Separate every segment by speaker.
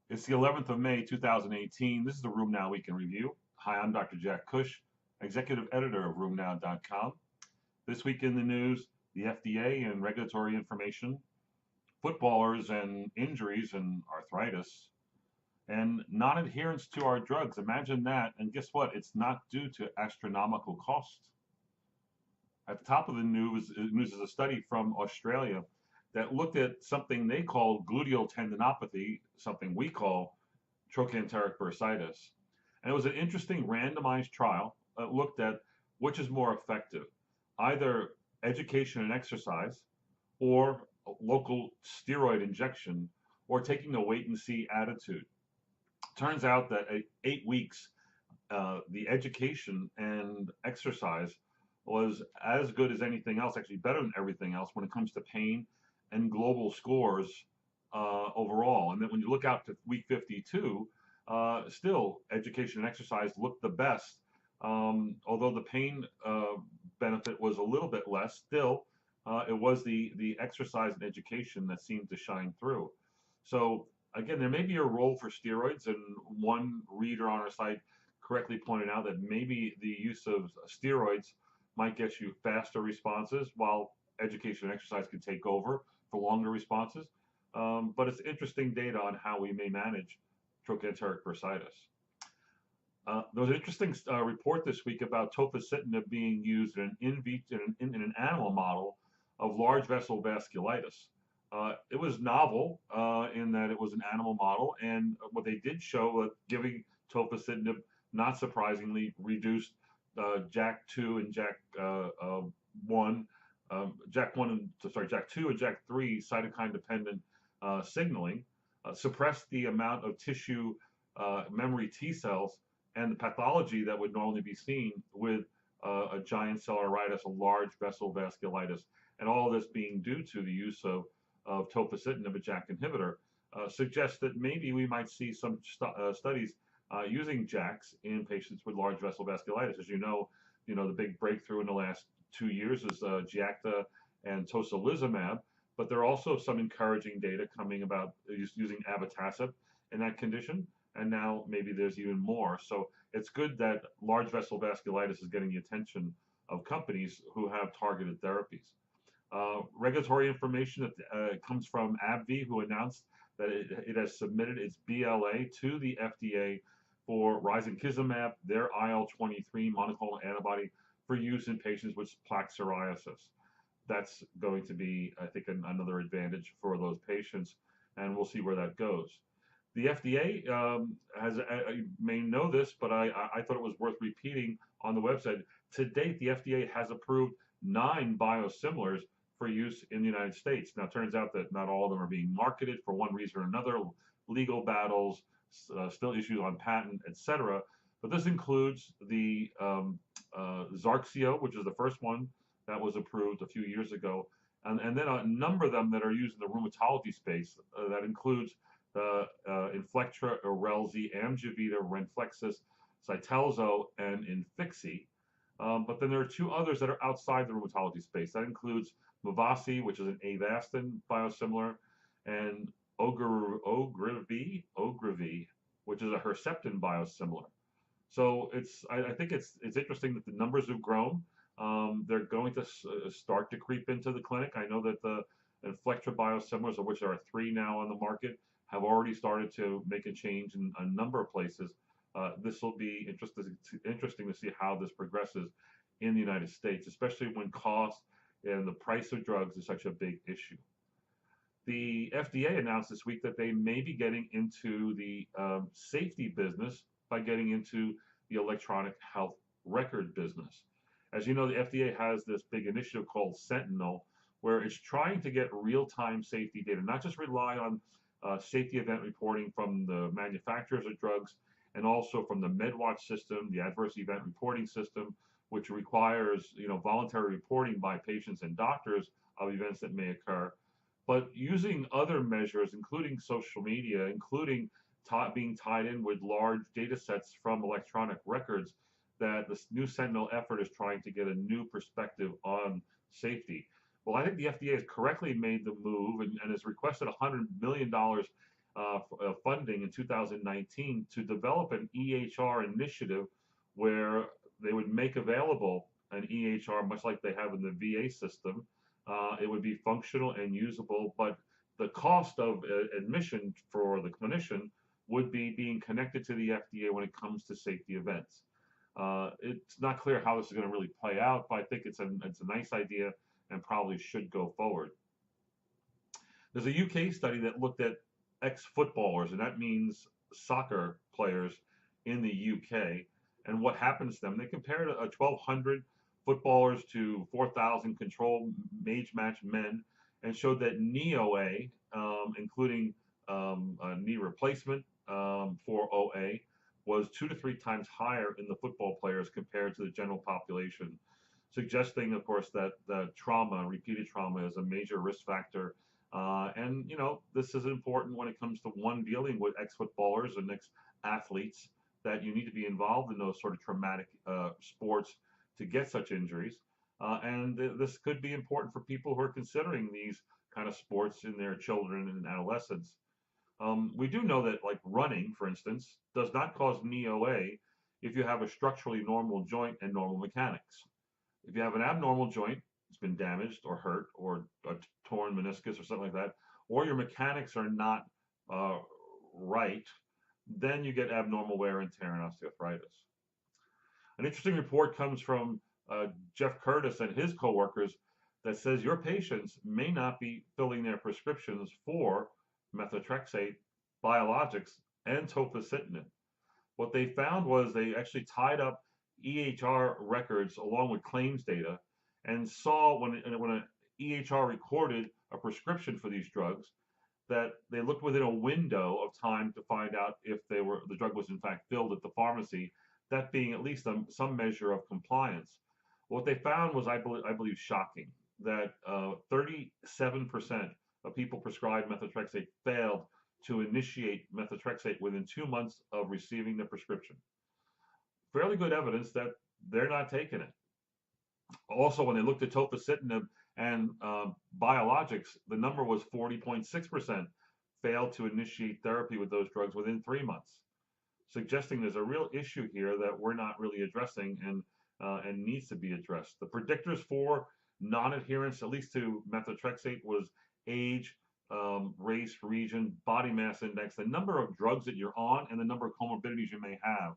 Speaker 1: It's the 11th of May, 2018. This is the RheumNow Week in Review. Hi, I'm Dr. Jack Cush, Executive Editor of RheumNow.com. This week in the news, the FDA and regulatory information, footballers and injuries and arthritis, and non-adherence to our drugs. Imagine that. And guess what? It's not due to astronomical costs. At the top of the news is a study from Australia that looked at something they call gluteal tendinopathy, something we call trochanteric bursitis. And it was an interesting randomized trial that looked at which is more effective, either education and exercise or local steroid injection or taking a wait and see attitude. Turns out that at 8 weeks, the education and exercise was as good as anything else, actually better than everything else when it comes to pain and global scores overall. And then when you look out to week 52, still education and exercise looked the best. Although the pain benefit was a little bit less, still it was the exercise and education that seemed to shine through. So again, there may be a role for steroids, and one reader on our site correctly pointed out that maybe the use of steroids might get you faster responses, while education and exercise can take over for longer responses. But it's interesting data on how we may manage trochanteric bursitis. There was an interesting report this week about tofacitinib being used in an animal model of large vessel vasculitis. It was novel in that it was an animal model, and what they did show that giving tofacitinib, not surprisingly, reduced JAK2 and JAK1, JAK2 and JAK3 cytokine dependent signaling, suppressed the amount of tissue memory T cells and the pathology that would normally be seen with a giant cell arteritis, a large vessel vasculitis, and all of this being due to the use of tofacitinib, a JAK inhibitor, suggests that maybe we might see some studies using JAKs in patients with large vessel vasculitis. As you know the big breakthrough in the last 2 years is Giacta and tocilizumab, but there are also some encouraging data coming about using abatacept in that condition, and now maybe there's even more. So it's good that large vessel vasculitis is getting the attention of companies who have targeted therapies. Regulatory information that comes from AbbVie, who announced that it has submitted its BLA to the FDA for risankizumab, their IL-23 monoclonal antibody for use in patients with plaque psoriasis. That's going to be, I think, another advantage for those patients, and we'll see where that goes. The FDA you may know this, but I thought it was worth repeating on the website. To date, the FDA has approved 9 biosimilars for use in the United States. Now, it turns out that not all of them are being marketed for one reason or another, legal battles, still issues on patent, etc. But this includes the Zarxio, which is the first one that was approved a few years ago, and then a number of them that are used in the rheumatology space. That includes Inflectra, Erelzi, Amgevita, Renflexis, Cytelzo, and Infixi. But then there are 2 others that are outside the rheumatology space. That includes Mavasi, which is an Avastin biosimilar, and Ogrivi, which is a Herceptin biosimilar. So I think it's interesting that the numbers have grown. They're going to start to creep into the clinic. I know that the Inflectra biosimilars, of which there are 3 now on the market, have already started to make a change in a number of places. This will be interesting to see how this progresses in the United States, especially when cost and the price of drugs is such a big issue. The FDA announced this week that they may be getting into the safety business by getting into the electronic health record business. As you know, the FDA has this big initiative called Sentinel, where it's trying to get real-time safety data, not just rely on safety event reporting from the manufacturers of drugs, and also from the MedWatch system, the adverse event reporting system, which requires voluntary reporting by patients and doctors of events that may occur, but using other measures, including social media, including being tied in with large data sets from electronic records, that this new Sentinel effort is trying to get a new perspective on safety. Well, I think the FDA has correctly made the move and has requested $100 million funding in 2019 to develop an EHR initiative where they would make available an EHR, much like they have in the VA system. It would be functional and usable, but the cost of admission for the clinician would be being connected to the FDA when it comes to safety events. It's not clear how this is going to really play out, but I think it's a nice idea and probably should go forward. There's a UK study that looked at ex-footballers, and that means soccer players in the UK, and what happens to them. They compared 1,200 footballers to 4,000 control age match men, and showed that knee OA, including knee replacement for OA, was 2 to 3 times higher in the football players compared to the general population, suggesting, of course, that the trauma, repeated trauma, is a major risk factor. And this is important when it comes to one dealing with ex-footballers and ex-athletes, that you need to be involved in those sort of traumatic sports to get such injuries. And this could be important for people who are considering these kind of sports in their children and adolescents. We do know that, like running, for instance, does not cause knee OA if you have a structurally normal joint and normal mechanics. If you have an abnormal joint, it's been damaged or hurt, or a torn meniscus or something like that, or your mechanics are not right, then you get abnormal wear and tear and osteoarthritis. An interesting report comes from Jeff Curtis and his coworkers that says your patients may not be filling their prescriptions for methotrexate, biologics, and tofacitinib. What they found was they actually tied up EHR records along with claims data and saw when an EHR recorded a prescription for these drugs, that they looked within a window of time to find out if the drug was in fact filled at the pharmacy, that being at least some measure of compliance. What they found was, I believe, shocking, that 37% of people prescribed methotrexate failed to initiate methotrexate within 2 months of receiving the prescription. Fairly good evidence that they're not taking it. Also, when they looked at tofacitinib and biologics, the number was 40.6% failed to initiate therapy with those drugs within 3 months, suggesting there's a real issue here that we're not really addressing and needs to be addressed. The predictors for non-adherence, at least to methotrexate, was age, race, region, body mass index, the number of drugs that you're on, and the number of comorbidities you may have.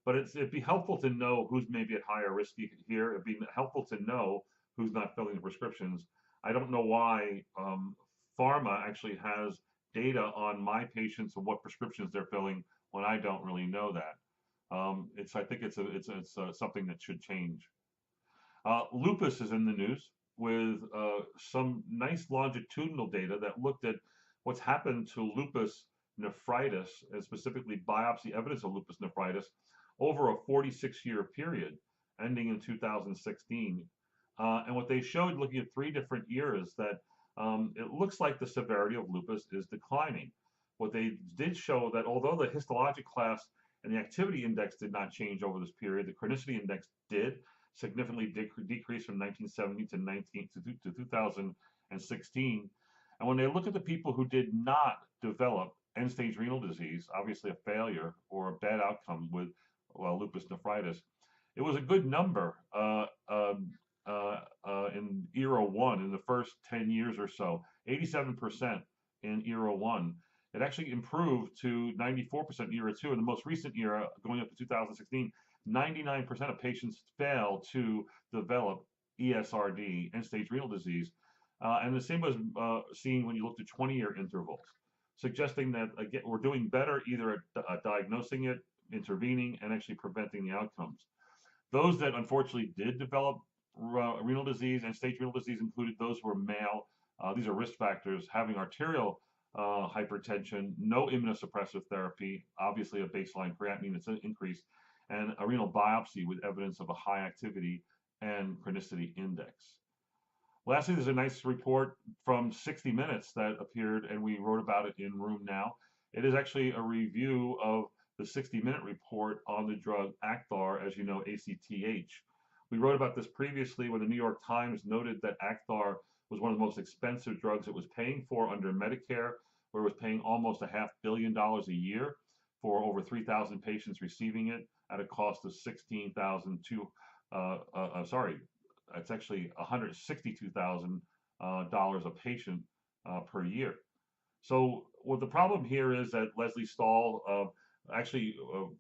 Speaker 1: But it'd be helpful to know who's maybe at higher risk here. It'd be helpful to know who's not filling the prescriptions. I don't know why pharma actually has data on my patients and what prescriptions they're filling when I don't really know that. I think it's something that should change. Lupus is in the news with some nice longitudinal data that looked at what's happened to lupus nephritis, and specifically biopsy evidence of lupus nephritis, over a 46-year period ending in 2016. And what they showed, looking at 3 different eras, that it looks like the severity of lupus is declining. What they did show that although the histologic class and the activity index did not change over this period, the chronicity index did significantly decrease from 1970 to 2016. And when they look at the people who did not develop end-stage renal disease, obviously a failure or a bad outcome with lupus nephritis, it was a good number in era 1, in the first 10 years or so, 87% in era 1. It actually improved to 94% in era 2. In the most recent era, going up to 2016, 99% of patients fail to develop ESRD, end-stage renal disease. And the same was seen when you looked at 20-year intervals, suggesting that, again, we're doing better either at diagnosing it, intervening, and actually preventing the outcomes. Those that unfortunately did develop renal disease and stage renal disease included those who were male. These are risk factors: having arterial hypertension, no immunosuppressive therapy, obviously a baseline creatinine that's increased, and a renal biopsy with evidence of a high activity and chronicity index. Lastly, there's a nice report from 60 Minutes that appeared, and we wrote about it in RheumNow. It is actually a review of the 60-minute report on the drug Acthar, as you know, ACTH. We wrote about this previously when the New York Times noted that Acthar was one of the most expensive drugs it was paying for under Medicare, where it was paying almost $500 million a year for over 3,000 patients receiving it at a cost of 16,000 to, sorry, it's actually $162,000 a patient per year. So what the problem here is that Leslie Stahl actually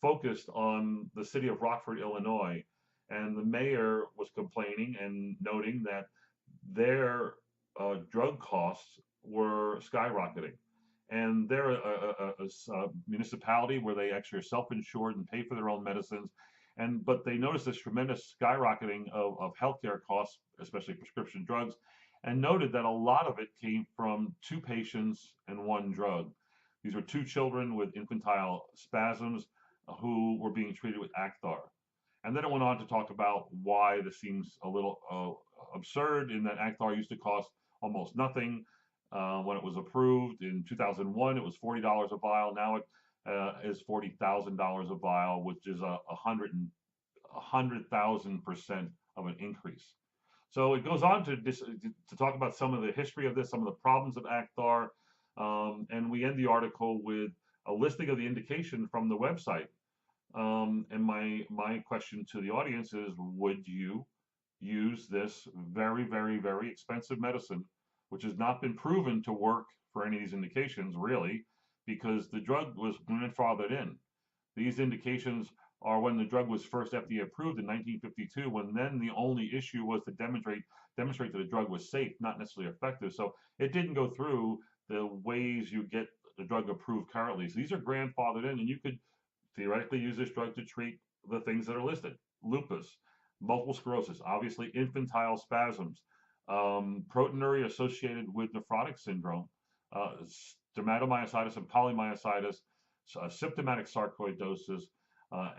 Speaker 1: focused on the city of Rockford, Illinois, and the mayor was complaining and noting that their drug costs were skyrocketing. And they're a municipality where they actually are self-insured and pay for their own medicines. But they noticed this tremendous skyrocketing of healthcare costs, especially prescription drugs, and noted that a lot of it came from two patients and one drug. These were two children with infantile spasms who were being treated with Acthar. And then it went on to talk about why this seems a little absurd, in that Acthar used to cost almost nothing when it was approved. In 2001, it was $40 a vial. Now it is $40,000 a vial, which is 100,000% of an increase. So it goes on to talk about some of the history of this, some of the problems of Acthar, and we end the article with a listing of the indication from the website. And my question to the audience is, would you use this very, very, very expensive medicine, which has not been proven to work for any of these indications, really, because the drug was grandfathered in? These indications are when the drug was first FDA approved in 1952, when then the only issue was to demonstrate that the drug was safe, not necessarily effective. So it didn't go through the ways you get the drug approved currently. So these are grandfathered in, and you could theoretically use this drug to treat the things that are listed: lupus, multiple sclerosis, obviously infantile spasms, proteinuria associated with nephrotic syndrome, dermatomyositis and polymyositis, symptomatic sarcoidosis,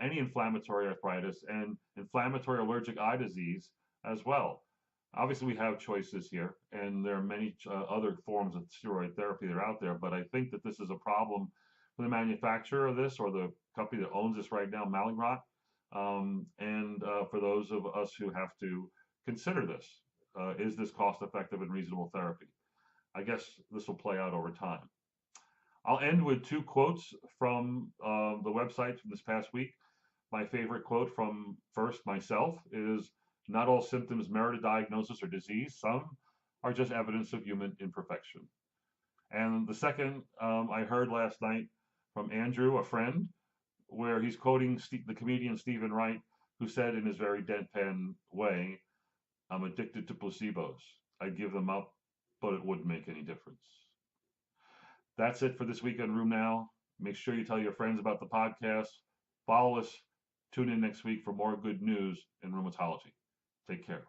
Speaker 1: any inflammatory arthritis, and inflammatory allergic eye disease as well. Obviously, we have choices here, and there are many other forms of steroid therapy that are out there, but I think that this is a problem for the manufacturer of this, or the company that owns this right now, Mallinckrodt, and for those of us who have to consider this. Is this cost-effective and reasonable therapy? I guess this will play out over time. I'll end with two quotes from the website from this past week. My favorite quote from first myself is, "Not all symptoms merit a diagnosis or disease. Some are just evidence of human imperfection." And the second I heard last night from Andrew, a friend, where he's quoting the comedian Stephen Wright, who said in his very deadpan way, "I'm addicted to placebos. I'd give them up, but it wouldn't make any difference." That's it for this week on RheumNow. Make sure you tell your friends about the podcast. Follow us. Tune in next week for more good news in rheumatology. Take care.